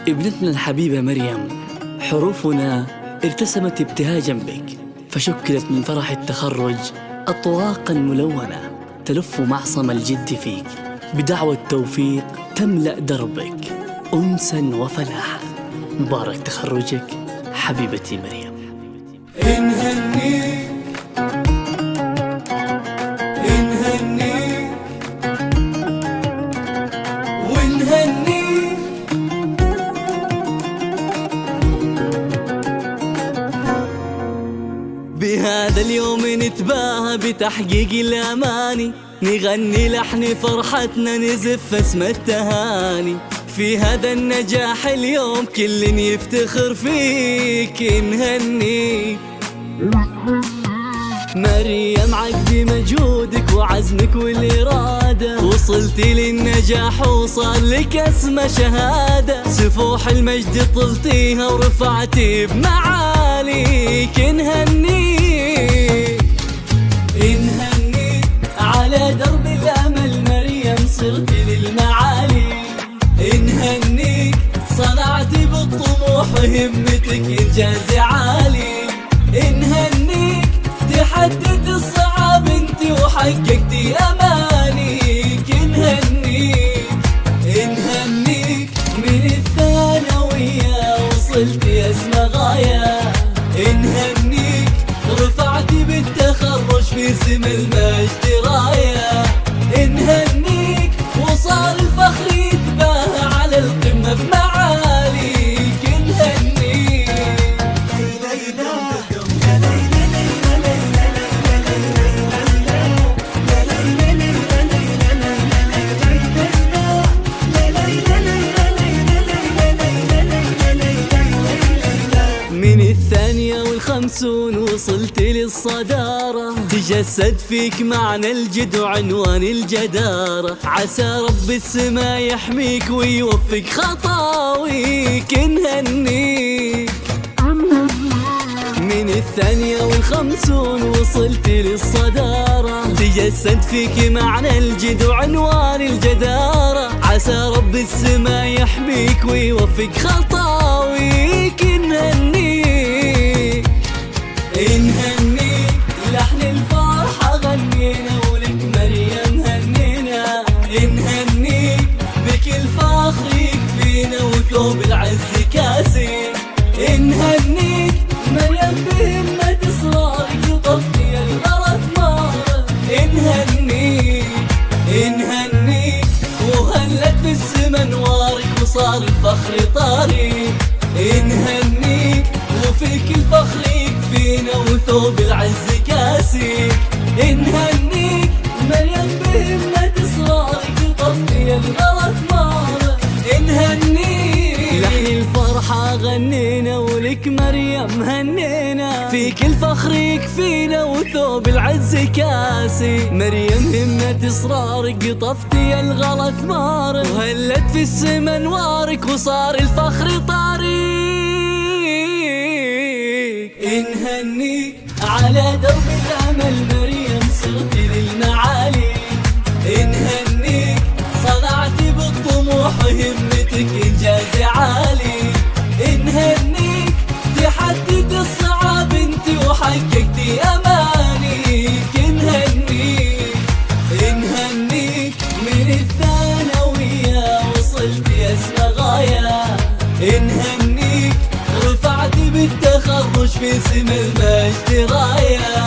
ابنتنا الحبيبة مريم حروفنا ارتسمت ابتهاجا بك، فشكلت من فرح التخرج أطواقا ملونة تلف معصم الجد فيك، بدعوى التوفيق تملأ دربك أنسا وفلاحا. مبارك تخرجك حبيبتي مريم. انهني انهني وانهني بهذا اليوم نتباهى بتحقيق الأماني، نغني لحن فرحتنا نزف اسم التهاني. في هذا النجاح اليوم كل يفتخر فيك. نهني مريم عقد مجهودك وعزمك والإرادة، وصلتي للنجاح وصار لك اسم شهادة. سفوح المجد طلتيها ورفعتي بمعاليك. انهني انهني على درب الأمل مريم صرتي للمعالي. انهنيك صنعتي بالطموح وهمتك إنجاز عالي. انهنيك تحدد الصعاب انتي وحققتي أمانيك. انهنيك انهنيك من الثانوية وصلتي أسمى غاية. انهنيك رفعتي بالتخرج في سم المجد راية. انهنيك وصار الفخر يتباهى على القمة بمعاليك. انهنيك من الثانية والخمسون وصلت للصدارة، تجسد فيك معنى الجد وعنوان الجدارة. عسى رب السما يحميك ويوفق خطاويك. انهنيك من الثانية والخمسون وصلت للصدارة، تجسد فيك معنى الجد وعنوان الجدارة. عسى رب السما يحميك ويوفق خطاويك. انهنيك انهنيك لحن الفرحة غنينا ولك مريم هنينا. انهنيك بكل فخر يكفينا وثوب العز كاسين. انهنيك مريم بهمة إصرارك لطفتي الغرض مارة. انهنيك انهنيك وهلت في السما نوارك وصار الفخر طاريك. انهنيك وفيك الفخر يكفينا وثوب العز كاسيك. انهنيك مريم بهمة إصرارك لطفتي الغرض مارة. انهنيك لحن الفرحة غنينا ولك مريم هنينا. فيك الفخر يكفينا وثوب العز كاسي. مريم همة إصرارك قطفتي الغلا ثمار، وهلت في السما نوارك وصار الفخر طريق. انهنيك على درب الأمل مريم صرتي للمعالي. انهنيك صنعتي بالطموح وهمتك إنجاز عالي. انهنيك تحدد الصعاب انتي وحققتي أمانيك. انهنيك انهنيك من الثانوية وصلتي أسمى غاية. انهنيك رفعتي بالتخرج في سم المجد راية.